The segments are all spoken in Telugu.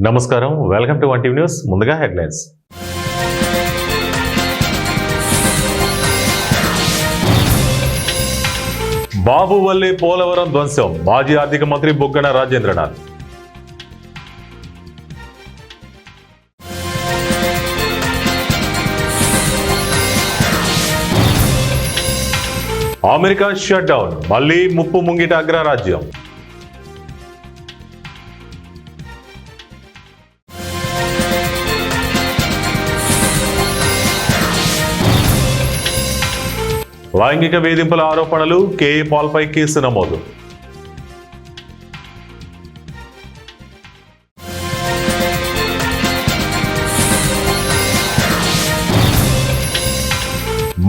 నమస్కారం, welcome to one TV news. ముందుగా హెడ్లైన్స్. బాబు వల్లే పోలవరం ధ్వంసం, మాజీ ఆర్థిక మంత్రి Buggana Rajendranath. America shut down, మళ్లీ ముప్పు ముంగిట అగ్రరాజ్యం. లైంగిక వేధింపుల ఆరోపణలు, కేఏ పాల్పై కేసు నమోదు.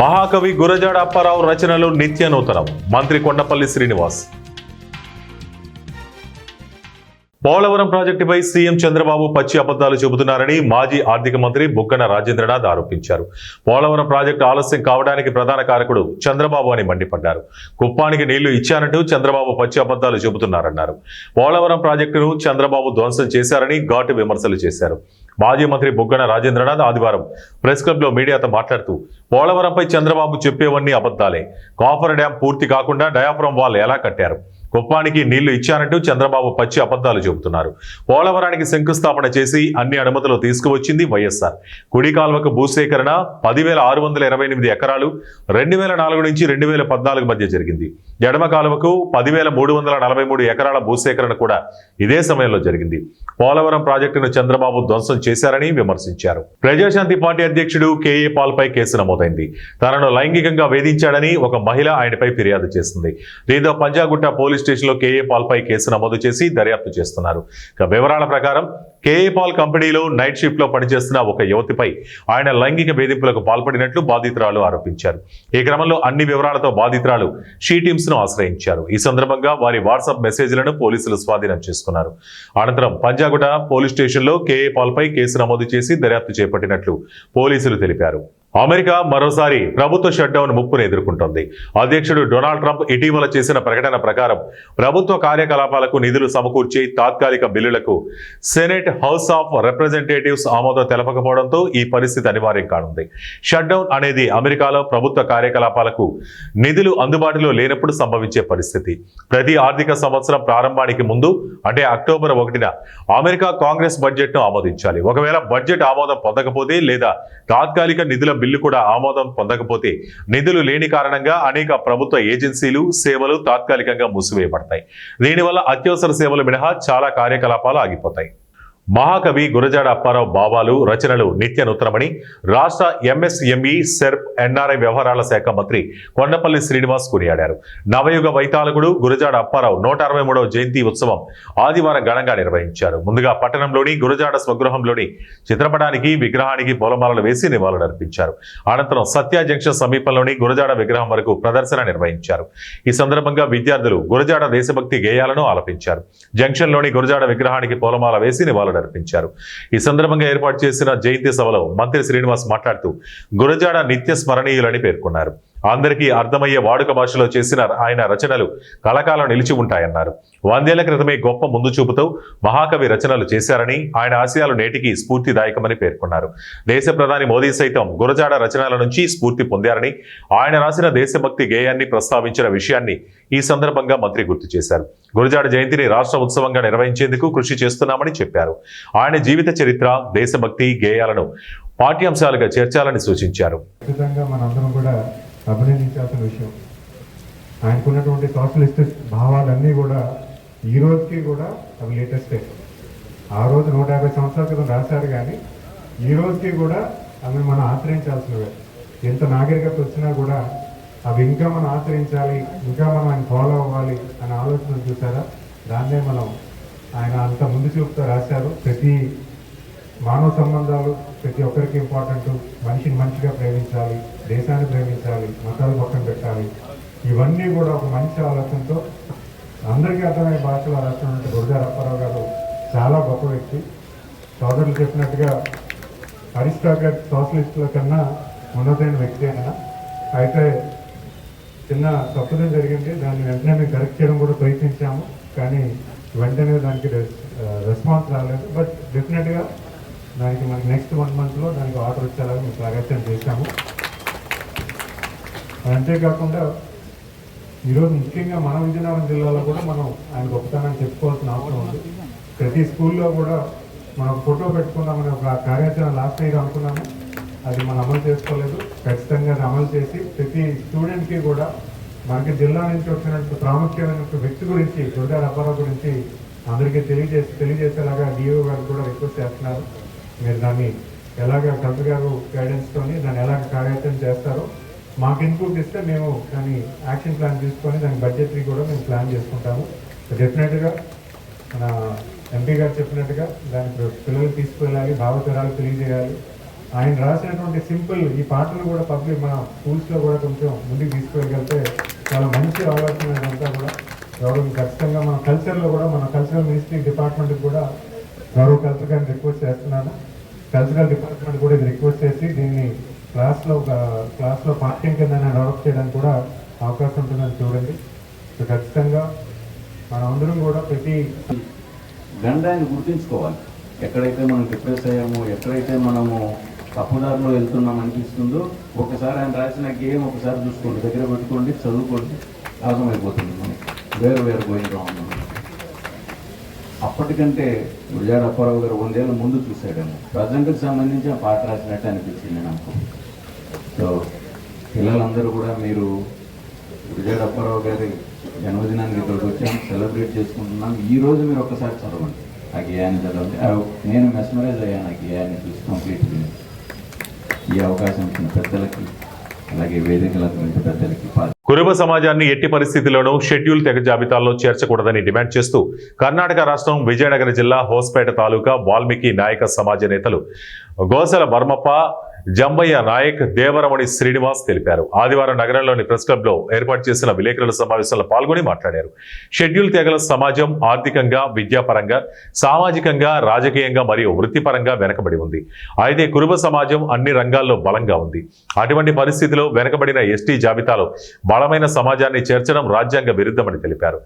మహాకవి గురజాడ అప్పారావు రచనలు నిత్య నూతనం, మంత్రి కొండపల్లి శ్రీనివాస్. పోలవరం ప్రాజెక్టుపై సీఎం చంద్రబాబు పచ్చి అబద్ధాలు చెబుతున్నారని మాజీ ఆర్థిక మంత్రి బుగ్గన రాజేంద్రనాథ్ ఆరోపించారు. పోలవరం ప్రాజెక్టు ఆలస్యం కావడానికి ప్రధాన కారకుడు చంద్రబాబు అని మండిపడ్డారు. కుప్పానికి నీళ్లు ఇచ్చానంటూ చంద్రబాబు పచ్చి అబద్ధాలు చెబుతున్నారన్నారు. పోలవరం ప్రాజెక్టును చంద్రబాబు ధ్వంసం చేశారని ఘాటు విమర్శలు చేశారు. మాజీ మంత్రి బుగ్గన రాజేంద్రనాథ్ ఆదివారం ప్రెస్ క్లబ్ లో మీడియాతో మాట్లాడుతూ, పోలవరంపై చంద్రబాబు చెప్పేవన్నీ అబద్ధాలే. కాఫర్ డ్యాం పూర్తి కాకుండా డయాఫ్రమ్ వాల్ ఎలా కట్టారు? కుప్పానికి నీళ్లు ఇచ్చానంటూ చంద్రబాబు పచ్చి అబద్ధాలు చెబుతున్నారు. పోలవరానికి శంకుస్థాపన చేసి అన్ని అనుమతులు తీసుకువచ్చింది వైఎస్ఆర్. కుడి కాల్వకు భూసేకరణ 10,628 ఎకరాలు 2004 నుంచి 2014 మధ్య జరిగింది. ఎడమ కాలువకు 10,343 ఎకరాల భూసేకరణ కూడా ఇదే సమయంలో జరిగింది. పోలవరం ప్రాజెక్టును చంద్రబాబు ధ్వంసం చేశారని విమర్శించారు. ప్రజాశాంతి పార్టీ అధ్యక్షుడు కేఏ పాల్ పై కేసు నమోదైంది. తనను లైంగికంగా వేధించాడని ఒక మహిళ ఆయనపై ఫిర్యాదు చేసింది. దీంతో పంజాగుట్ట పోలీస్ స్టేషన్లో కేఏ పాల్ పై కేసు నమోదు చేసి దర్యాప్తు చేస్తున్నారు. వివరాల ప్రకారం కేఏ పాల్ కంపెనీలో నైట్ షిఫ్ట్ లో పనిచేస్తున్న ఒక యువతిపై ఆయన లైంగిక వేధింపులకు పాల్పడినట్లు బాధితురాలు ఆరోపించారు. ఈ క్రమంలో అన్ని వివరాలతో బాధితురాలు షీ టీమ్స్ ను ఆశ్రయించారు. ఈ సందర్భంగా వారి వాట్సాప్ మెసేజ్లను పోలీసులు స్వాధీనం చేసుకున్నారు. అనంతరం పంజాగుట్ట పోలీస్ స్టేషన్లో కేఏ పాల్ పై కేసు నమోదు చేసి దర్యాప్తు చేపట్టినట్లు పోలీసులు తెలిపారు. అమెరికా మరోసారి ప్రభుత్వ షట్డౌన్ ముప్పును ఎదుర్కొంటోంది. అధ్యక్షుడు డొనాల్డ్ ట్రంప్ ఇటీవల చేసిన ప్రకటన ప్రకారం ప్రభుత్వ కార్యకలాపాలకు నిధులు సమకూర్చే తాత్కాలిక బిల్లులకు సెనెట్, హౌస్ ఆఫ్ రిప్రజెంటేటివ్స్ ఆమోదం తెలపకపోవడంతో ఈ పరిస్థితి అనివార్యం కానుంది. షట్డౌన్ అనేది అమెరికాలో ప్రభుత్వ కార్యకలాపాలకు నిధులు అందుబాటులో లేనప్పుడు సంభవించే పరిస్థితి. ప్రతి ఆర్థిక సంవత్సరం ప్రారంభానికి ముందు అంటే అక్టోబర్ 1న అమెరికా కాంగ్రెస్ బడ్జెట్ ను ఆమోదించాలి. ఒకవేళ బడ్జెట్ ఆమోదం పొందకపోతే లేదా తాత్కాలిక నిధుల బిల్లు కూడా ఆమోదం పొందకపోతే నిధులు లేని కారణంగా అనేక ప్రభుత్వ ఏజెన్సీలు, సేవలు తాత్కాలికంగా మూసివేయబడతాయి. దీనివల్ల అత్యవసర సేవలు మినహా చాలా కార్యకలాపాలు ఆగిపోతాయి. మహాకవి గురజాడ అప్పారావు భావాలు, రచనలు నిత్య నూతనమని రాష్ట్ర ఎంఎస్ఎంఈ, సెర్ప్, ఎన్ఆర్ఐ వ్యవహారాల శాఖ మంత్రి కొండపల్లి శ్రీనివాస్ కొనియాడారు. నవయుగ వైతాళకుడు గురజాడ అప్పారావు 163వ జయంతి ఉత్సవం ఆదివారం ఘనంగా నిర్వహించారు. ముందుగా పట్టణంలోని గురజాడ స్వగృహంలోని చిత్రపటానికి, విగ్రహానికి పూలమాలలు వేసి నివాళులర్పించారు. అనంతరం సత్య జంక్షన్ సమీపంలోని గురజాడ విగ్రహం వరకు ప్రదర్శన నిర్వహించారు. ఈ సందర్భంగా విద్యార్థులు గురజాడ దేశభక్తి గేయాలను ఆలపించారు. జంక్షన్లోని గురజాడ విగ్రహానికి పూలమాల వేసి నివాళులర్పించారు. ఈ సందర్భంగా ఏర్పాటు చేసిన జయంతి సభలో మంత్రి శ్రీనివాస్ మాట్లాడుతూ, గురజాడ నిత్య స్మరణీయులని పేర్కొన్నారు. అందరికీ అర్థమయ్యే వాడుక భాషలో చేసిన ఆయన రచనలు కలకాలం నిలిచి ఉంటాయన్నారు. 100 ఏళ్ల క్రితమే గొప్ప ముందు చూపుతూ మహాకవి రచనలు చేశారని, ఆయన ఆశయాలు నేటికి స్ఫూర్తిదాయకమని పేర్కొన్నారు. దేశ ప్రధాని మోదీ సైతం గురజాడ రచనల నుంచి స్ఫూర్తి పొందారని, ఆయన రాసిన దేశభక్తి గేయాన్ని ప్రస్తావించిన విషయాన్ని ఈ సందర్భంగా మంత్రి గుర్తు చేశారు. గురజాడ జయంతిని రాష్ట్ర ఉత్సవంగా నిర్వహించేందుకు కృషి చేస్తున్నామని చెప్పారు. ఆయన జీవిత చరిత్ర, దేశభక్తి గేయాలను పాఠ్యాంశాలుగా చేర్చాలని సూచించారు. అభినందించాల్సిన విషయం. ఆయనకున్నటువంటి సోషలిస్ట్ భావాలన్నీ కూడా ఈ రోజుకి కూడా అవి లేటెస్టే. ఆ రోజు 150 సంవత్సరాల క్రితం రాశారు, కానీ ఈ రోజుకి కూడా అవి మనం ఆచరించాల్సినవే. ఎంత నాగరికత వచ్చినా కూడా అవి ఇంకా మనం ఆచరించాలి, ఇంకా మనం ఆయన ఫాలో అవ్వాలి అనే ఆలోచన చూసారా, దాన్నే మనం ఆయన అంత ముందు చూపుతో రాశారు. ప్రతి మానవ సంబంధాలు ప్రతి ఒక్కరికి ఇంపార్టెంట్. మనిషిని మంచిగా ప్రేమించాలి, దేశాన్ని ప్రేమించాలి, మతాలు పక్కన పెట్టాలి. ఇవన్నీ కూడా ఒక మంచి ఆలోచనతో అందరికీ అర్థమయ్యే భాషలో రాసినటువంటి గురజాడ అప్పారావు గారు చాలా గొప్ప వ్యక్తి. సోదరులు చెప్పినట్టుగా అరిస్టాక్రట్, సోషలిస్టుల కన్నా ఉన్నతైన వ్యక్తి ఆయన. అయితే చిన్న తప్పుదే జరిగింది, దాన్ని వెంటనే కరెక్ట్ చేయడం కూడా ప్రయత్నించాము, కానీ వెంటనే దానికి రెస్పాన్స్ రాలేదు. బట్ డెఫినెట్గా దానికి మనకి నెక్స్ట్ 1 monthలో దానికి ఆర్డర్ వచ్చేలాగా మేము కార్యాచరణ చేశాము. అంతేకాకుండా ఈరోజు ముఖ్యంగా మన విజయనగరం జిల్లాలో కూడా మనం ఆయన గొప్పతనాన్ని చెప్పుకోవాల్సిన అవసరం ఉంది. ప్రతి స్కూల్లో కూడా మనం ఫోటో పెట్టుకున్నామని ఒక కార్యాచరణ లాస్ట్ ఇయర్ అనుకున్నాము, అది మనం అమలు చేసుకోలేదు. ఖచ్చితంగా అది అమలు చేసి ప్రతి స్టూడెంట్కి కూడా మనకి జిల్లా నుంచి వచ్చినట్టు ప్రాముఖ్యమైన వ్యక్తి గురించి గురజాడ అప్పారావు గురించి అందరికీ తెలియజేసేలాగా డిఓ గారు కూడా రిక్వెస్ట్ చేస్తున్నారు. మీరు దాన్ని ఎలాగ కలెక్టర్ గారు గైడెన్స్తోని దాన్ని ఎలాగ కార్యాచరణ చేస్తారో మాకు ఇన్పుట్ ఇస్తే మేము దాన్ని యాక్షన్ ప్లాన్ తీసుకొని దాని బడ్జెట్ని కూడా మేము ప్లాన్ చేసుకుంటాము. డెఫినెట్గా మన ఎంపీ గారు చెప్పినట్టుగా దానికి పిల్లలు తీసుకువెళ్ళాలి, భావతరాలు తెలియజేయాలి. ఆయన రాసినటువంటి సింపుల్ ఈ పాటలు కూడా పబ్లిక్ మన స్కూల్స్లో కూడా కొంచెం ముందుకు తీసుకువెళ్ళగలిగితే చాలా మంచి ఆలోచన ఇదంతా కూడా. గౌరవం ఖచ్చితంగా మన కల్చర్లో కూడా మన కల్చరల్ మినిస్ట్రీ డిపార్ట్మెంట్కి కూడా గౌరవ కలెక్టర్ గారిని రిక్వెస్ట్ చేస్తున్నాను. కల్చరల్ డిపార్ట్మెంట్ కూడా ఇది రిక్వెస్ట్ చేసి దీన్ని క్లాస్లో పాఠ్యం కింద డెవలప్ చేయడానికి కూడా అవకాశం ఉంటుందని చూడండి. సో ఖచ్చితంగా మనమందరం కూడా ప్రతి గండాన్ని గుర్తుంచుకోవాలి. ఎక్కడైతే మనం డిప్రెస్ అయ్యామో, ఎక్కడైతే మనము తప్పుదారిలో వెళ్తున్నాం అనిపిస్తుందో ఒకసారి ఆయన రాసిన గేమ్ ఒకసారి చూసుకోండి, దగ్గర పెట్టుకోండి, చదువుకోండి, అర్థమైపోతుంది మనకి వేరు పోయిన ఉన్నాం. అప్పటికంటే గురజాడ అప్పారావు గారు 100 ఏళ్ళ ముందు చూసాడేమో, ప్రజెంట్కి సంబంధించి ఆ పాట రాసినట్టు అనిపించింది నాకు. సో పిల్లలందరూ కూడా మీరు గురజాడ అప్పారావు గారి జన్మదినానికి ఇక్కడికి వచ్చాం, సెలబ్రేట్ చేసుకుంటున్నాం. ఈరోజు మీరు ఒక్కసారి చదవండి, ఆ గేయాన్ని చదవండి. నేను మెస్మరైజ్ అయ్యాను ఆ గేయాన్ని చూసి కంప్లీట్గా. ఈ అవకాశం ఇచ్చిన పెద్దలకి అలాగే వేదికలకు పెద్దలకి కురుబ సమాజాన్ని ఎట్టి పరిస్థితుల్లోనూ షెడ్యూల్ తెగ జాబితాల్లో చేర్చకూడదని డిమాండ్ చేస్తూ కర్ణాటక రాష్ట్రం విజయనగరం జిల్లా హోస్పేట తాలూకా వాల్మీకి నాయక సమాజ నేతలు గోసల బర్మప్ప, జంబయ్య నాయక్, దేవరమణి శ్రీనివాస్ తెలిపారు. ఆదివారం నగరంలోని ప్రెస్ క్లబ్ లో ఏర్పాటు చేసిన విలేకరుల సమావేశంలో పాల్గొని మాట్లాడారు. షెడ్యూల్ తెగల సమాజం ఆర్థికంగా, విద్యాపరంగా, సామాజికంగా, రాజకీయంగా మరియు వృత్తిపరంగా వెనకబడి ఉంది. అయితే కురుబ సమాజం అన్ని రంగాల్లో బలంగా ఉంది. అటువంటి పరిస్థితిలో వెనకబడిన ఎస్టీ జాబితాలో బలమైన సమాజాన్ని చేర్చడం రాజ్యాంగ విరుద్ధమని తెలిపారు.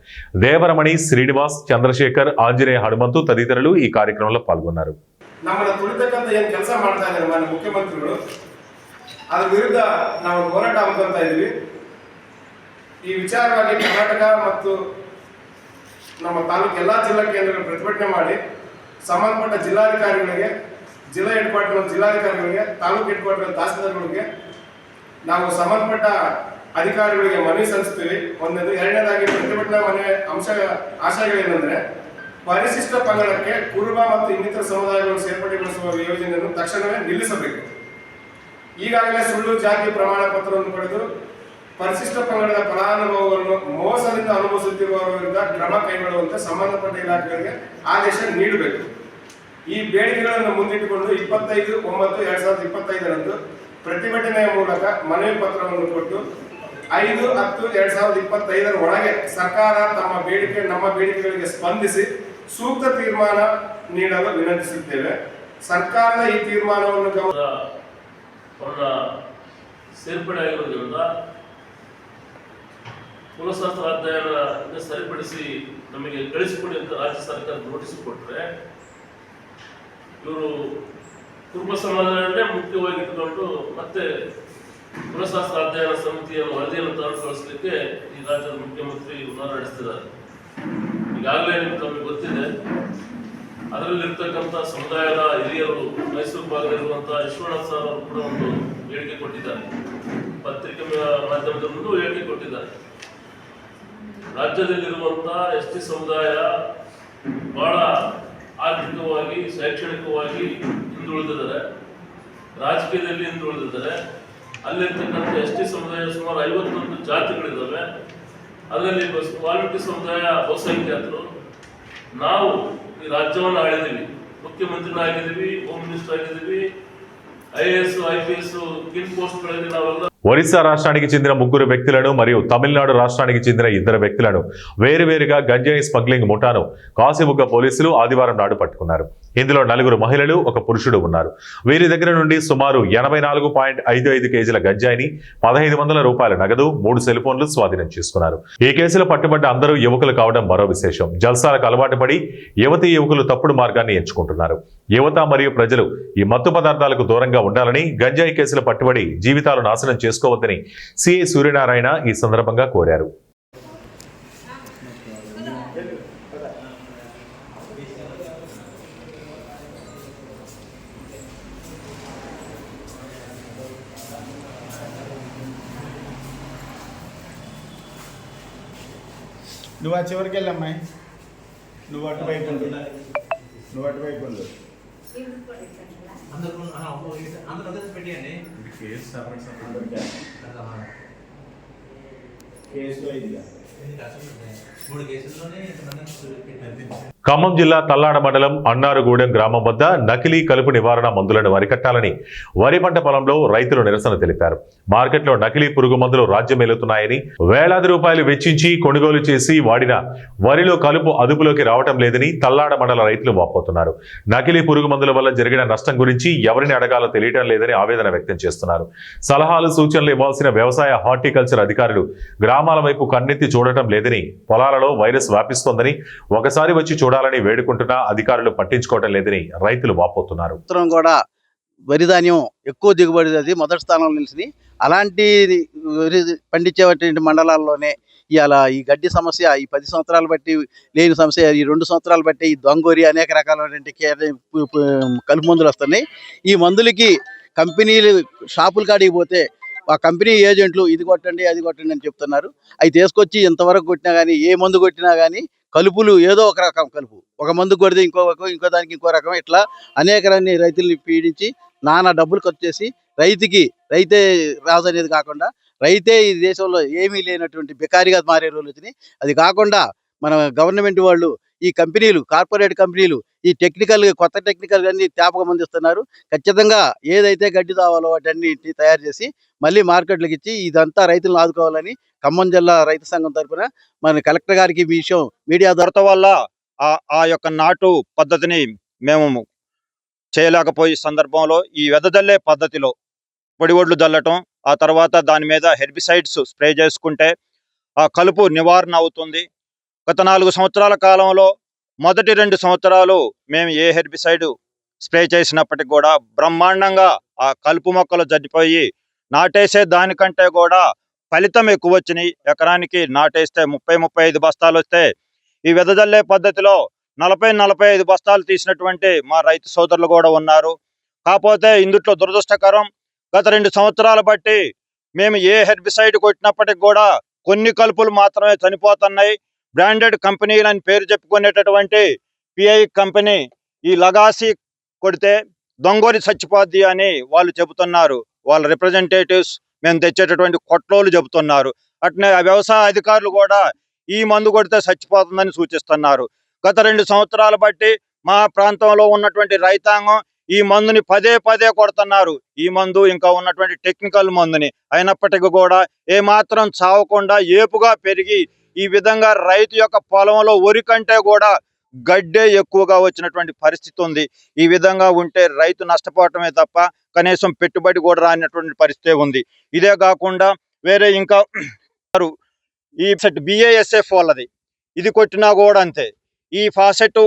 దేవరమణి శ్రీనివాస్, చంద్రశేఖర్, ఆంజనేయ హనుమంతు తదితరులు ఈ కార్యక్రమంలో పాల్గొన్నారు. ನಮ್ಮನ್ನ ತುಳಿತಕ್ಕಂತ ಏನು ಕೆಲಸ ಮಾಡ್ತಾ ಇದ್ದಾರೆ ಮಾನ್ಯ ಮುಖ್ಯಮಂತ್ರಿಗಳು, ಅದ್ರ ವಿರುದ್ಧ ನಾವು ಹೋರಾಟ ಹಮ್ಮಿಕೊಳ್ತಾ ಇದ್ದೀವಿ. ಈ ವಿಚಾರವಾಗಿ ಕರ್ನಾಟಕ ಮತ್ತು ನಮ್ಮ ತಾಲೂಕು ಎಲ್ಲ ಜಿಲ್ಲಾ ಕೇಂದ್ರಗಳು ಪ್ರತಿಭಟನೆ ಮಾಡಿ ಸಂಬಂಧಪಟ್ಟ ಜಿಲ್ಲಾಧಿಕಾರಿಗಳಿಗೆ, ಜಿಲ್ಲಾ ಹೆಡ್ ಕ್ವಾರ್ಟರ್ ಜಿಲ್ಲಾಧಿಕಾರಿಗಳಿಗೆ, ತಾಲೂಕು ಹೆಡ್ ಕ್ವಾರ್ಟರ್ ತಹಸೀಲ್ದಾರ್ಗಳಿಗೆ ನಾವು ಸಂಬಂಧಪಟ್ಟ ಅಧಿಕಾರಿಗಳಿಗೆ ಮನವಿ ಸಲ್ಲಿಸ್ತೀವಿ. ಒಂದನೇದು. ಎರಡನೇದಾಗಿ ಪ್ರತಿಭಟನಾ ಆಶಯಗಳೇನೆಂದರೆ ಪರಿಶಿಷ್ಟ ಪಂಗಡಕ್ಕೆ ಕುರುಬ ಮತ್ತು ಇನ್ನಿತರ ಸಮುದಾಯಗಳನ್ನು ಸೇರ್ಪಡೆಗೊಳಿಸುವ ಯೋಜನೆಯನ್ನು ತಕ್ಷಣವೇ ನಿಲ್ಲಿಸಬೇಕು. ಈಗಾಗಲೇ ಸುಳ್ಳು ಜಾತಿ ಪ್ರಮಾಣ ಪತ್ರವನ್ನು ಪಡೆದು ಪರಿಶಿಷ್ಟ ಪಂಗಡದ ಫಲಾನುಭವಿಗಳನ್ನು ಮೋಸದಿಂದ ಅನುಭವಿಸುತ್ತಿರುವವರ ವಿರುದ್ಧ ಕ್ರಮ ಕೈಗೊಳ್ಳುವಂತೆ ಸಂಬಂಧಪಟ್ಟ ಇಲಾಖೆಗಳಿಗೆ ಆದೇಶ ನೀಡಬೇಕು. ಈ ಬೇಡಿಕೆಗಳನ್ನು ಮುಂದಿಟ್ಟುಕೊಂಡು 25/9/2025 ಪ್ರತಿಭಟನೆಯ ಮೂಲಕ ಮನವಿ ಪತ್ರವನ್ನು ಕೊಟ್ಟು 5/10/2025 ಒಳಗೆ ಸರ್ಕಾರ ನಮ್ಮ ಬೇಡಿಕೆಗಳಿಗೆ ಸ್ಪಂದಿಸಿ ಸೂಕ್ತ ತೀರ್ಮಾನ ನೀಡಲು ವಿನಂತಿಸುತ್ತೇವೆ. ಸರ್ಕಾರದ ಈ ತೀರ್ಮಾನವನ್ನು ಅವರ ಸೇರ್ಪಡೆ ಆಗಿರೋದ್ರಿಂದ ಕುಲಶಾಸ್ತ್ರ ಅಧ್ಯಯನ ಸರಿಪಡಿಸಿ ನಮಗೆ ಕಳಿಸಿಕೊಡಿ ಅಂತ ರಾಜ್ಯ ಸರ್ಕಾರ ನೋಟಿಸ್ ಕೊಟ್ಟರೆ, ಇವರು ಕುರುಬ ಸಮಾಜವನ್ನೇ ಮುಖ್ಯವಾಗಿ ಇಟ್ಟುಕೊಂಡು ಮತ್ತೆ ಕುಲಶಾಸ್ತ್ರ ಅಧ್ಯಯನ ಸಮಿತಿಯನ್ನು ವರದಿಯನ್ನು ತಂದು ಕಳಿಸಲಿಕ್ಕೆ ಈ ರಾಜ್ಯದ ಮುಖ್ಯಮಂತ್ರಿ ನಡೆಸ್ತಿದ್ದಾರೆ. ಈಗಾಗಲೇ ತಮಗೆ ಗೊತ್ತಿದೆ, ಅದರಲ್ಲಿರ್ತಕ್ಕಂಥ ಸಮುದಾಯದ ಹಿರಿಯರು ಮೈಸೂರು ಭಾಗದಲ್ಲಿರುವಂತಹ ವಿಶ್ವನಾಥ್ ಸರ್ ಅವರು ಕೂಡ ಒಂದು ಹೇಳಿಕೆ ಕೊಟ್ಟಿದ್ದಾರೆ, ಪತ್ರಿಕೆ ಮಾಧ್ಯಮದ ಮುಂದೆ ಹೇಳಿಕೆ ಕೊಟ್ಟಿದ್ದಾರೆ. ರಾಜ್ಯದಲ್ಲಿರುವಂತಹ ಎಸ್ಟಿ ಸಮುದಾಯ ಬಹಳ ಆರ್ಥಿಕವಾಗಿ, ಶೈಕ್ಷಣಿಕವಾಗಿ ಹಿಂದುಳಿದಿದ್ದಾರೆ, ರಾಜಕೀಯದಲ್ಲಿ ಹಿಂದುಳಿದಿದ್ದಾರೆ. ಅಲ್ಲಿರ್ತಕ್ಕಂಥ ಎಸ್ಟಿ ಸಮುದಾಯ ಸುಮಾರು 51 ಜಾತಿಗಳಿದ್ದಾವೆ. ಅದರಲ್ಲಿ ವಾಲ್ಮೀಕಿ ಸಮುದಾಯ ಬಹುಸಂಖ್ಯಾತರು. ನಾವು ಈ ರಾಜ್ಯವನ್ನು ಆಳಿದ್ದೀವಿ, ಮುಖ್ಯಮಂತ್ರಿನಾಗಿದ್ದೀವಿ, ಹೋಮ್ ಮಿನಿಸ್ಟರ್ ಆಗಿದ್ದೀವಿ, IAS, IPS ಕಿನ್ ಪೋಸ್ಟ್ಗಳಲ್ಲಿ ನಾವೆಲ್ಲ. ఒరిస్సా రాష్ట్రానికి చెందిన 3 వ్యక్తులను మరియు తమిళనాడు రాష్ట్రానికి చెందిన 2 వ్యక్తులను వేరువేరుగా గంజాయి స్మగ్లింగ్ ముఠాను కాశీబుగ్గ పోలీసులు ఆదివారం నాడు పట్టుకున్నారు. ఇందులో 4 మహిళలు, 1 పురుషుడు ఉన్నారు. వీరి దగ్గర నుండి సుమారు 84.55 కేజీల గంజాయిని, 1500 రూపాయల నగదు, 3 సెల్ ఫోన్లు స్వాధీనం చేసుకున్నారు. ఈ కేసులో పట్టుబడ్డ అందరూ యువకులు కావడం మరో విశేషం. జల్సాలకు అలవాటు పడి యువతీ యువకులు తప్పుడు మార్గాన్ని ఎంచుకుంటున్నారు. యువత మరియు ప్రజలు ఈ మత్తు పదార్థాలకు దూరంగా ఉండాలని, గంజాయి కేసులు పట్టుబడి జీవితాలు నాశనం చేసుకోవద్దని సిఐ సూర్యనారాయణ ఈ సందర్భంగా కోరారు. నువ్వు ఆ చివరికి వెళ్ళమ్మాయి, నువ్వు అటువైపు ఉండు, నువ్వు అటువైపు ఉండు. కేసు అయిందిగా. ఖమ్మం జిల్లా తల్లాడ మండలం అన్నారుగూడెం గ్రామం వద్ద నకిలీ కలుపు నివారణ మందులను అరికట్టాలని వరి పంట పొలంలో రైతులు నిరసన తెలిపారు. మార్కెట్లో నకిలీ పురుగు మందులు రాజ్యమేలుతున్నాయని, వేలాది రూపాయలు వెచ్చించి కొనుగోలు చేసి వాడిన వరిలో కలుపు అదుపులోకి రావటం లేదని తల్లాడ మండల రైతులు వాపోతున్నారు. నకిలీ పురుగు మందుల వల్ల జరిగిన నష్టం గురించి ఎవరిని అడగాలో తెలియటం లేదని ఆవేదన వ్యక్తం చేస్తున్నారు. సలహాలు సూచనలు ఇవ్వాల్సిన వ్యవసాయ హార్టికల్చర్ అధికారులు గ్రామాల వైపు కన్నెత్తి చూడటం లేదని, పొలాలలో వైరస్ వ్యాపిస్తోందని ఒకసారి వచ్చి చూడాలని వేడుకుంటున్నా అధికారులు పట్టించుకోవడం లేదని రైతులు వాపోతున్నారు. కూడా వరి ధాన్యం ఎక్కువ దిగుబడి మొదటి స్థానంలో నిలిచింది. అలాంటి వరి పండించేటువంటి మండలాల్లోనే ఇవాళ ఈ గడ్డి సమస్య ఈ 10 సంవత్సరాలు బట్టి లేని సమస్య, ఈ 2 సంవత్సరాలు బట్టి ఈ దొంగోరి అనేక రకాలైనటువంటి కలుపు మందులు వస్తున్నాయి. ఈ మందులకి కంపెనీలు షాపుల కాడికి పోతే ఆ కంపెనీ ఏజెంట్లు ఇది కొట్టండి అది కొట్టండి అని చెప్తున్నారు. అవి తీసుకొచ్చి ఎంతవరకు కొట్టినా కానీ, ఏ మందు కొట్టినా కానీ కలుపులు ఏదో ఒక రకం కలుపు, ఒక మందు కొడితే ఇంకో దానికి ఇంకో రకం, ఇట్లా అనేకలన్నీ రైతుల్ని పీడించి నానా డబ్బులు ఖర్చు చేసి రైతే రాజు అనేది కాకుండా రైతే ఈ దేశంలో ఏమీ లేనటువంటి బికారిగా మారే రోజులు వచ్చినాయి. అది కాకుండా మన గవర్నమెంట్ వాళ్ళు ఈ కంపెనీలు, కార్పొరేట్ కంపెనీలు ఈ కొత్త టెక్నికల్ అన్ని జ్ఞాపకం అందిస్తున్నారు. ఖచ్చితంగా ఏదైతే గడ్డి కావాలో వాటన్నిటిని తయారు చేసి మళ్ళీ మార్కెట్లకు ఇచ్చి ఇదంతా రైతులను ఆదుకోవాలని ఖమ్మం జిల్లా రైతు సంఘం తరఫున మన కలెక్టర్ గారికి ఈ విషయం మీడియా కొరత వల్ల ఆ యొక్క నాటు పద్ధతిని మేము చేయలేకపోయే సందర్భంలో ఈ వెదజల్లే పద్ధతిలో పొడి ఒడ్లు జల్లటం, ఆ తర్వాత దాని మీద హెర్బిసైడ్స్ స్ప్రే చేసుకుంటే ఆ కలుపు నివారణ అవుతుంది. గత 4 సంవత్సరాల కాలంలో మొదటి 2 సంవత్సరాలు మేము ఏ హెర్బిసైడ్ స్ప్రే చేసినప్పటికి కూడా బ్రహ్మాండంగా ఆ కలుపు మొక్కలు చనిపోయి నాటేసే దానికంటే కూడా ఫలితం ఎక్కువ వచ్చినాయి. ఎకరానికి నాటేస్తే 30-35 బస్తాలు వస్తే ఈ వెదజల్లే పద్ధతిలో 40-45 బస్తాలు తీసినటువంటి మా రైతు సోదరులు కూడా ఉన్నారు. కాకపోతే ఇందులో దురదృష్టకరం, గత 2 సంవత్సరాలు బట్టి మేము ఏ హెర్బిసైడ్ కొట్టినప్పటికి కూడా కొన్ని కలుపులు మాత్రమే చనిపోతున్నాయి. బ్రాండెడ్ కంపెనీలు అని పేరు చెప్పుకునేటటువంటి పిఐ కంపెనీ ఈ లగాసి కొడితే దొంగోరి చచ్చిపోద్ది అని వాళ్ళు చెబుతున్నారు. వాళ్ళ రిప్రజెంటేటివ్స్ మేము తెచ్చేటటువంటి కొట్లోలు చెబుతున్నారు. అట్నే వ్యవసాయ అధికారులు కూడా ఈ మందు కొడితే చచ్చిపోతుందని సూచిస్తున్నారు. గత 2 సంవత్సరాలు బట్టి మా ప్రాంతంలో ఉన్నటువంటి రైతాంగం ఈ మందుని పదే కొడుతున్నారు. ఈ మందు ఇంకా ఉన్నటువంటి టెక్నికల్ మందుని అయినప్పటికీ కూడా ఏమాత్రం చావకుండా ఏపుగా పెరిగి ఈ విధంగా రైతు యొక్క పొలంలో వరి కంటే కూడా గడ్డే ఎక్కువగా వచ్చినటువంటి పరిస్థితి ఉంది. ఈ విధంగా ఉంటే రైతు నష్టపోవటమే తప్ప కనీసం పెట్టుబడి కూడా రానటువంటి పరిస్థితి ఉంది. ఇదే కాకుండా వేరే ఇంకా ఈ BASF వాళ్ళది ఇది కొట్టినా కూడా అంతే. ఈ ఫాసెట్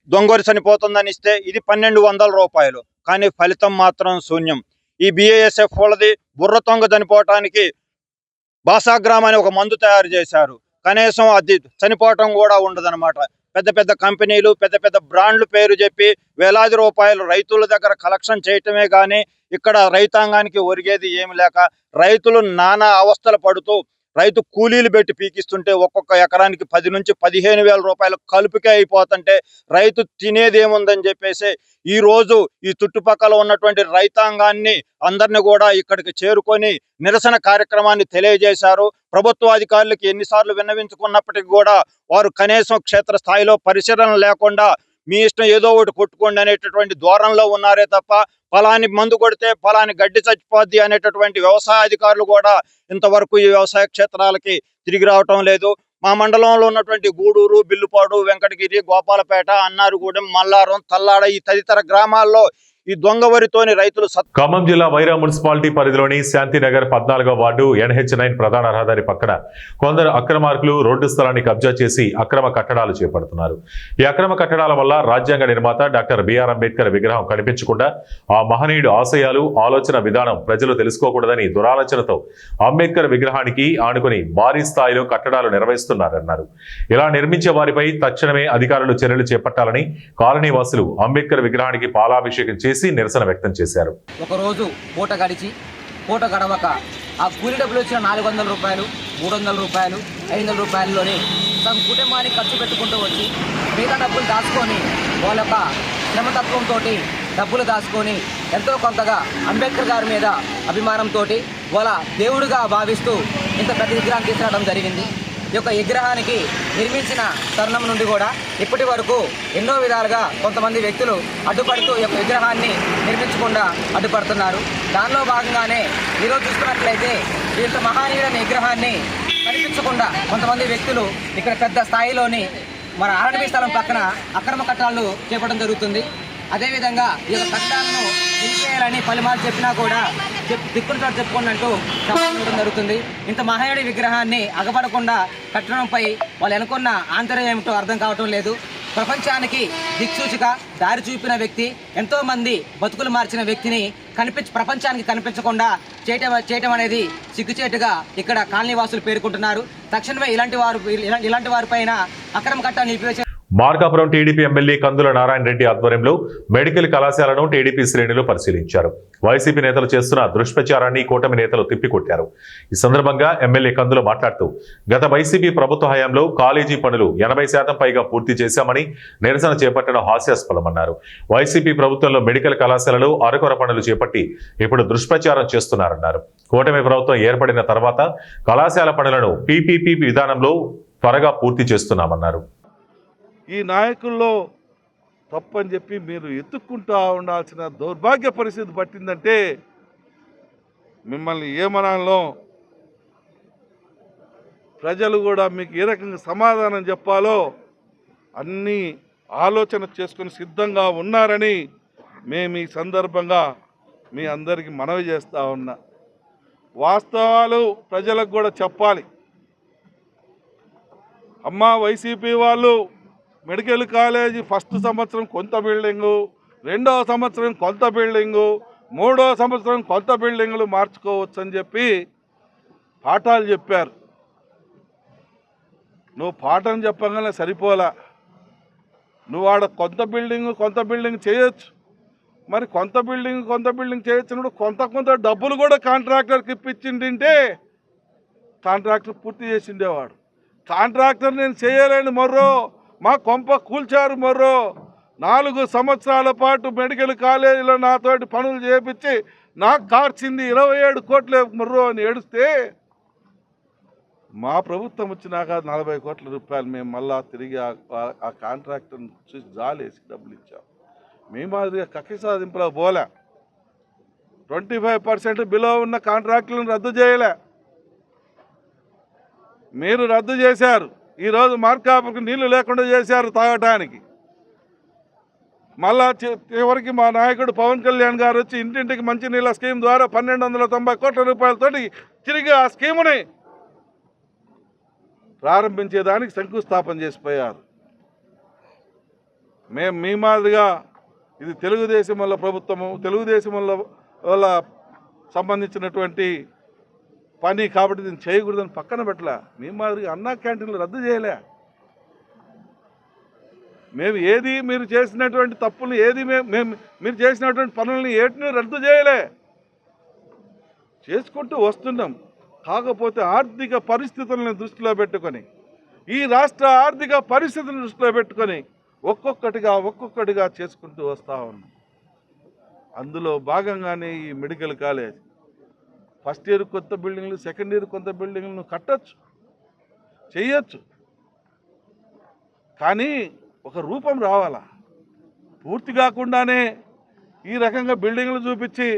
దొంగోరి చనిపోతుందని ఇస్తే ఇది 1200 రూపాయలు, కానీ ఫలితం మాత్రం శూన్యం. ఈ BASF వాళ్ళది బుర్ర తొంగ చనిపోవటానికి బాసాగ్రామ్ అని ఒక మందు తయారు చేశారు. కనీసం అది చనిపోవటం కూడా ఉండదన్నమాట. పెద్ద కంపెనీలు పెద్ద బ్రాండ్లు పేరు చెప్పి వేలాది రూపాయలు రైతుల దగ్గర కలెక్షన్ చేయటమే కానీ ఇక్కడ రైతాంగానికి ఒరిగేది ఏమి లేక రైతులు నానా అవస్థలు పడుతూ రైతు కూలీలు పెట్టి పీకిస్తుంటే ఒక్కొక్క ఎకరానికి 10 నుంచి 15,000 రూపాయలు కలుపుకే అయిపోతుంటే రైతు తినేది ఏముందని చెప్పేసి ఈ రోజు ఈ చుట్టుపక్కల ఉన్నటువంటి రైతాంగాన్ని అందరిని కూడా ఇక్కడికి చేరుకొని నిరసన కార్యక్రమాన్ని తెలియజేశారు. ప్రభుత్వ అధికారులకి ఎన్నిసార్లు విన్నవించుకున్నప్పటికీ కూడా వారు కనీసం క్షేత్ర స్థాయిలో పరిశీలన లేకుండా మీ ఇష్టం ఏదో ఒకటి కొట్టుకోండి అనేటటువంటి ధోరణిలో ఉన్నారే తప్ప ఫలాని మందు కొడితే ఫలాని గడ్డి చచ్చిపోద్ది అనేటటువంటి వ్యవసాయ అధికారులు కూడా ఇంతవరకు ఈ వ్యవసాయ క్షేత్రాలకి తిరిగి రావటం లేదు. మా మండలంలో ఉన్నటువంటి గూడూరు, బిల్లుపాడు, వెంకటగిరి, గోపాలపేట, అన్నారుగూడెం, మల్లారం, తల్లాడ ఈ తదితర గ్రామాల్లో ఈ దొంగ వరితోని రైతులు ఖమ్మం జిల్లా వైరా మున్సిపాలిటీ పరిధిలోని శాంతినగర్ 14వ వార్డు NH9 ప్రధాన రహదారి పక్కన కొందరు అక్రమార్కులు రోడ్డు స్థలాన్ని కబ్జా చేసి అక్రమ కట్టడాలు చేపడుతున్నారు. ఈ అక్రమ కట్టడాల వల్ల రాజ్యాంగ నిర్మాత డాక్టర్ బిఆర్ అంబేద్కర్ విగ్రహం కనిపించకుండా ఆ మహనీయుడు ఆశయాలు ఆలోచన విధానం ప్రజలు తెలుసుకోకూడదని దురాలోచనతో అంబేద్కర్ విగ్రహానికి ఆనుకుని భారీ స్థాయిలో కట్టడాలు నిర్వహిస్తున్నారన్నారు. ఇలా నిర్మించే వారిపై తక్షణమే అధికారులు చర్యలు చేపట్టాలని కాలనీ వాసులు అంబేద్కర్ విగ్రహానికి పాలాభిషేకం చేసి నిరసన వ్యక్తం చేశారు. ఒకరోజు పూట గడిచి పూట గడవక ఆ కూలి డబ్బులు వచ్చిన 400 రూపాయలు 300 రూపాయలు 500 రూపాయల్లోనే తమ కుటుంబానికి ఖర్చు పెట్టుకుంటూ వచ్చి మిగతా డబ్బులు దాచుకొని వాళ్ళ యొక్క శ్రమతత్వంతో డబ్బులు దాచుకొని ఎంతో కొంతగా అంబేద్కర్ గారి మీద అభిమానంతో వాళ్ళ దేవుడిగా భావిస్తూ ఇంత పెద్ద విగ్రహం తీసుకురావడం జరిగింది. ఈ యొక్క విగ్రహానికి నిర్మించిన తరుణం నుండి కూడా ఇప్పటి వరకు ఎన్నో విధాలుగా కొంతమంది వ్యక్తులు అడ్డుపడుతూ ఈ యొక్క విగ్రహాన్ని నిర్మించకుండా అడ్డుపడుతున్నారు. దానిలో భాగంగానే ఈరోజు చూసుకున్నట్లయితే ఇంత మహానీయుడైన విగ్రహాన్ని కనిపించకుండా కొంతమంది వ్యక్తులు ఇక్కడ పెద్ద స్థాయిలోని మన ఆర్ఎండ్బి స్థలం పక్కన అక్రమ కట్టడాలు చేపట్టడం జరుగుతుంది. అదేవిధంగా ఈ యొక్క కట్టడాలను నిలిపేయాలని పలుమార్లు చెప్పినా కూడా దిక్కును చోటు చెప్పుకోండి అంటూ చెప్పడం జరుగుతుంది. ఇంత మహనీయుడి విగ్రహాన్ని అగపడకుండా కట్టడంపై వాళ్ళు అనుకున్న ఆంతర్యం ఏమిటో అర్థం కావటం లేదు. ప్రపంచానికి దిక్సూచిగా దారి చూపిన వ్యక్తి, ఎంతోమంది బతుకులు మార్చిన వ్యక్తిని ప్రపంచానికి కనిపించకుండా చేయటం అనేది సిగ్గుచేటుగా ఇక్కడ కాలనీ వాసులు పేర్కొంటున్నారు. తక్షణమే ఇలాంటి వారిపైన అక్రమ కట్టడాలు నిలిపివేసే మార్కాపురం టీడీపీ ఎమ్మెల్యే కందుల నారాయణ రెడ్డి ఆధ్వర్యంలో మెడికల్ కళాశాలను టీడీపీ శ్రేణులు పరిశీలించారు. వైసీపీ నేతలు చేస్తున్న దుష్ప్రచారాన్ని కూటమి నేతలు తిప్పికొట్టారు. ఈ సందర్భంగా ఎమ్మెల్యే కందుల మాట్లాడుతూ గత వైసీపీ ప్రభుత్వ హయాంలో కాలేజీ పనులు 80% పైగా పూర్తి చేశామని నిరసన చేపట్టడం హాస్యాస్పదమన్నారు. వైసీపీ ప్రభుత్వంలో మెడికల్ కళాశాలలు అరకొర పనులు చేపట్టి ఇప్పుడు దుష్ప్రచారం చేస్తున్నారన్నారు. కూటమి ప్రభుత్వం ఏర్పడిన తర్వాత కళాశాల పనులను పీపీపీ విధానంలో త్వరగా పూర్తి చేస్తున్నామన్నారు. ఈ నాయకుల్లో తప్పని చెప్పి మీరు ఎత్తుక్కుంటూ ఉండాల్సిన దౌర్భాగ్య పరిస్థితి పట్టిందంటే మిమ్మల్ని ఏమనాలో ప్రజలు కూడా మీకు ఏ రకంగా సమాధానం చెప్పాలో అన్నీ ఆలోచన చేసుకుని సిద్ధంగా ఉన్నారని మేము ఈ సందర్భంగా మీ అందరికీ మనవి చేస్తూ ఉన్నా. వాస్తవాలు ప్రజలకు కూడా చెప్పాలి. అమ్మా వైసీపీ వాళ్ళు మెడికల్ కాలేజీ ఫస్ట్ సంవత్సరం కొంత బిల్డింగు, రెండవ సంవత్సరం కొంత బిల్డింగు, మూడవ సంవత్సరం కొంత బిల్డింగులు మార్చుకోవచ్చు అని చెప్పి పాఠాలు చెప్పారు. నువ్వు పాఠం చెప్పగానే సరిపోలా. నువ్వు ఆడ కొంత బిల్డింగ్ చేయొచ్చు. మరి కొంత బిల్డింగ్ చేయొచ్చినప్పుడు కొంత డబ్బులు కూడా కాంట్రాక్టర్కి ఇప్పించిండింటే కాంట్రాక్టర్ పూర్తి చేసిండేవాడు. కాంట్రాక్టర్ నేను చేయలేని మొర్రో మా కొంప కూల్చారు మొర్రో 4 సంవత్సరాల పాటు మెడికల్ కాలేజీలో నాతోటి పనులు చేపించి నాకు కార్చింది 27 కోట్ల మొర్రో అని ఏడుస్తే మా ప్రభుత్వం వచ్చినాక 40 కోట్ల రూపాయలు మేము మళ్ళా తిరిగి ఆ కాంట్రాక్టర్ని చూసి జాలేసి డబ్బులు ఇచ్చాం. మీ మాదిరిగా కక్ష సాధింపులో పోలే. 25% బిలో ఉన్న కాంట్రాక్టులను రద్దు చేయలే. మీరు రద్దు చేశారు. ఈరోజు మార్కాపుకి నీళ్లు లేకుండా చేశారు తాగటానికి. మళ్ళా చివరికి మా నాయకుడు పవన్ కళ్యాణ్ గారు వచ్చి ఇంటింటికి మంచినీళ్ళ స్కీమ్ ద్వారా 1290 కోట్ల రూపాయలతోటి తిరిగి ఆ స్కీముని ప్రారంభించేదానికి శంకుస్థాపన చేసిపోయారు. మేము మీ మాదిరిగా ఇది తెలుగుదేశం వల్ల ప్రభుత్వము, తెలుగుదేశం వల్ల సంబంధించినటువంటి పని కాబట్టి దీన్ని చేయకూడదని పక్కన పెట్టలే. మీ మాదిరిగా అన్నా క్యాంటీన్లు రద్దు చేయలే. మేము ఏది మీరు చేసినటువంటి తప్పులు మీరు చేసినటువంటి పనులని ఏటిని రద్దు చేయలే, చేసుకుంటూ వస్తున్నాం. కాకపోతే ఆర్థిక పరిస్థితులను దృష్టిలో పెట్టుకొని, ఈ రాష్ట్ర ఆర్థిక పరిస్థితులను దృష్టిలో పెట్టుకొని ఒక్కొక్కటిగా చేసుకుంటూ వస్తూ ఉన్నాం. అందులో భాగంగానే ఈ మెడికల్ కాలేజ్ ఫస్ట్ ఇయర్ కొత్త బిల్డింగ్లు, సెకండ్ ఇయర్ కొత్త బిల్డింగ్లను కట్టచ్చు, చేయొచ్చు. కానీ ఒక రూపం రావాలా. పూర్తి కాకుండానే ఈ రకంగా బిల్డింగ్లు చూపించి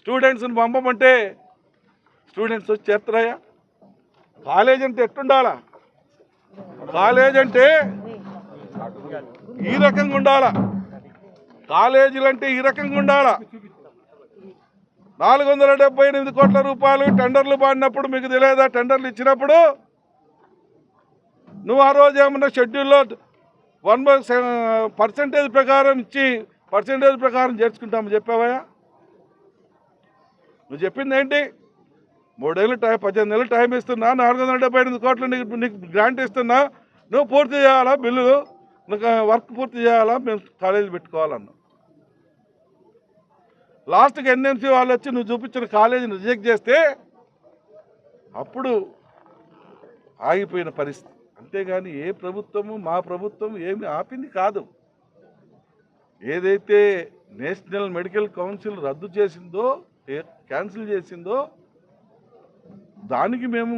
స్టూడెంట్స్ని పంపమంటే స్టూడెంట్స్ వచ్చి చేస్తారయ్యా? కాలేజ్ అంటే ఎట్టుండాలా? కాలేజ్ అంటే ఈ రకంగా ఉండాలా. కాలేజీలు అంటే ఈ రకంగా ఉండాలా. 478 కోట్ల రూపాయలు టెండర్లు పాడినప్పుడు మీకు తెలియదా? టెండర్లు ఇచ్చినప్పుడు నువ్వు ఆ రోజు ఏమన్నా షెడ్యూల్లో 1% ప్రకారం ఇచ్చి పర్సెంటేజ్ ప్రకారం చేర్చుకుంటామని చెప్పావా? నువ్వు చెప్పింది ఏంటి? 3 ఏళ్ళు టైం 18 నెలలు టైం ఇస్తున్నా, 478 కోట్లు నీకు గ్రాంట్ ఇస్తున్నా, నువ్వు పూర్తి చేయాలా బిల్లు, నువ్వు వర్క్ పూర్తి చేయాలా, మేము కాలేజీ పెట్టుకోవాలన్నావు. లాస్ట్కి ఎన్ఎంసీ వాళ్ళు వచ్చి నువ్వు చూపించిన కాలేజీని రిజెక్ట్ చేస్తే అప్పుడు ఆగిపోయిన పరిస్థితి. అంతేగాని ఏ ప్రభుత్వము మా ప్రభుత్వం ఏమి ఆపింది కాదు. ఏదైతే నేషనల్ మెడికల్ కౌన్సిల్ రద్దు చేసిందో, క్యాన్సిల్ చేసిందో దానికి మేము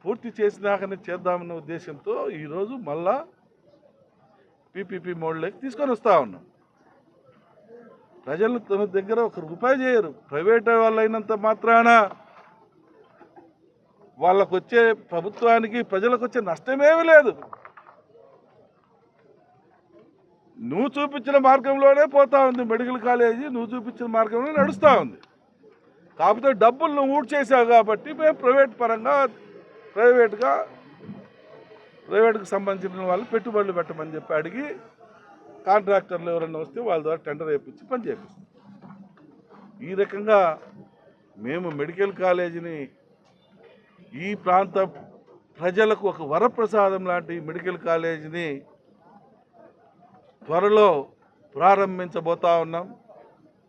పూర్తి చేసినాకనే చేద్దామన్న ఉద్దేశంతో ఈరోజు మళ్ళా పీపీపీ మోడ్లోకి తీసుకొని వస్తూ ఉన్నాం. ప్రజలు తన దగ్గర ₹1 చేయరు. ప్రైవేట్ వాళ్ళు అయినంత మాత్రాన వాళ్ళకు వచ్చే ప్రభుత్వానికి ప్రజలకు వచ్చే నష్టమేమీ లేదు. నువ్వు చూపించిన మార్గంలోనే పోతా ఉంది మెడికల్ కాలేజీ, నువ్వు చూపించిన మార్గంలో నడుస్తూ ఉంది. కాకపోతే డబ్బులు నువ్వు ఊడ్చేసావు కాబట్టి మేము ప్రైవేట్కి సంబంధించిన వాళ్ళు పెట్టుబడులు పెట్టమని చెప్పి అడిగి కాంట్రాక్టర్లు ఎవరైనా వస్తే వాళ్ళ ద్వారా టెండర్ వేయించి పని చేపిస్తాం. ఈ రకంగా మేము మెడికల్ కాలేజీని ఈ ప్రాంత ప్రజలకు ఒక వరప్రసాదం లాంటి మెడికల్ కాలేజీని త్వరలో ప్రారంభించబోతా ఉన్నాం,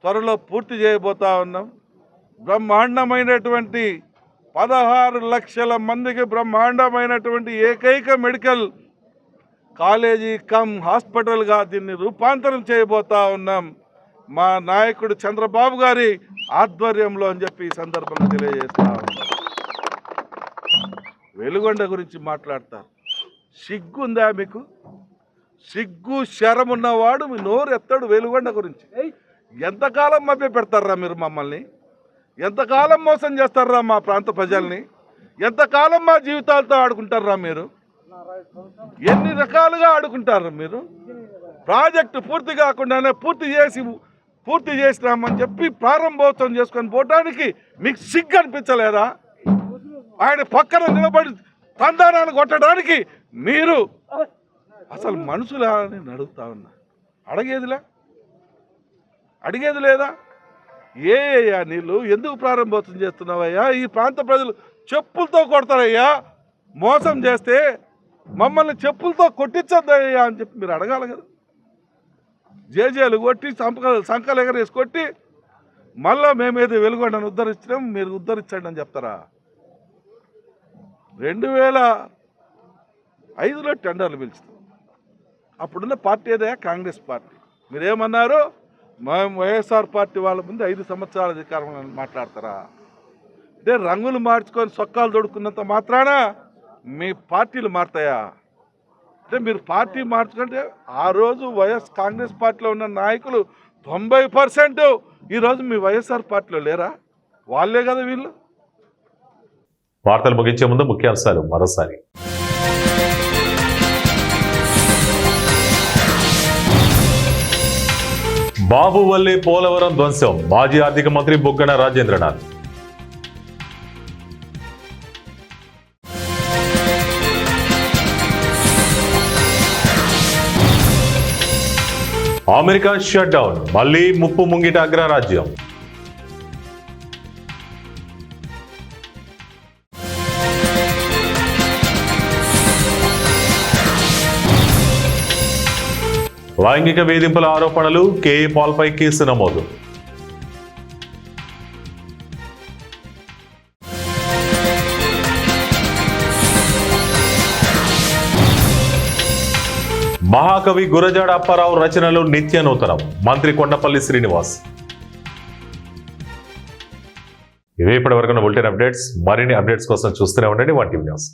త్వరలో పూర్తి చేయబోతా ఉన్నాం. బ్రహ్మాండమైనటువంటి 16 లక్షల మందికి బ్రహ్మాండమైనటువంటి ఏకైక మెడికల్ కాలేజీ కమ్ హాస్పిటల్గా దీన్ని రూపాంతరం చేయబోతా ఉన్నాం మా నాయకుడు చంద్రబాబు గారి ఆధ్వర్యంలో అని చెప్పి ఈ సందర్భంగా తెలియజేస్తా ఉన్నాం. వెలుగొండ గురించి మాట్లాడతారు. సిగ్గుందా మీకు? సిగ్గు శరమున్నవాడు మీ నోరు ఎత్తాడు వెలుగొండ గురించి. ఎంతకాలం మభ్య పెడతారా మీరు మమ్మల్ని? ఎంతకాలం మోసం చేస్తారా మా ప్రాంత ప్రజల్ని? ఎంతకాలం మా జీవితాలతో ఆడుకుంటారా మీరు? ఎన్ని రకాలుగా ఆడుకుంటారు మీరు? ప్రాజెక్టు పూర్తి కాకుండానే పూర్తి చేసినామని చెప్పి ప్రారంభోత్సవం చేసుకొని పోవడానికి మీకు సిగ్గు అనిపించలేదా? ఆయన పక్కన నిలబడి తందానాన్ని కొట్టడానికి మీరు అసలు మనుషులా అని అడుగుతా ఉన్నా. అడిగేది లేదా? అయ్యా నీళ్ళు ఎందుకు ప్రారంభోత్సవం చేస్తున్నావయ్యా? ఈ ప్రాంత ప్రజలు చెప్పులతో కొడతారయ్యా, మోసం చేస్తే మమ్మల్ని చెప్పులతో కొట్టించద్దయ్యా అని చెప్పి మీరు అడగాలి కదా. జేజేలు కొట్టి సంకలు ఎగరేసి కొట్టి మళ్ళా మేమేదో వెలుగొండను ఉద్ధరించినాం, మీరు ఉద్ధరించండి అని చెప్తారా? 2005లో టెండర్లు పిలుస్తాం. అప్పుడున్న పార్టీ ఏదయ్యా? కాంగ్రెస్ పార్టీ. మీరేమన్నారు? మేము వైఎస్ఆర్ పార్టీ వాళ్ళ ముందు 5 సంవత్సరాల అధికారం మాట్లాడతారా? అంటే రంగులు మార్చుకొని సొక్కాలు దొడుకున్నంత మాత్రాన మీ పార్టీలు మారుతాయా? అంటే మీరు పార్టీ మార్చుకుంటే ఆ రోజు కాంగ్రెస్ పార్టీలో ఉన్న నాయకులు 90% ఈరోజు మీ వైఎస్ఆర్ పార్టీలో లేరా? వాళ్ళే కదా వీళ్ళు. వార్తలు ముగించే ముందు ముఖ్యాంశాలు మరోసారి. బాబు వల్లే పోలవరం ధ్వంసం, మాజీ ఆర్థిక మంత్రి Buggana Rajendranath. America shut down, మళ్లీ ముప్పు ముంగిట అగ్రరాజ్యం. లైంగిక వేధింపుల ఆరోపణలు, కేఏ పాల్పై కేసు నమోదు. మహాకవి గురజాడ అప్పారావు రచనలు నిత్య నూతనం, మంత్రి కొండపల్లి శ్రీనివాస్. ఇవే ఇప్పటి వరకు బులెటిన్ అప్డేట్స్. మరిన్ని అప్డేట్స్ కోసం చూస్తూనే ఉండండి 1 టీవీ న్యూస్.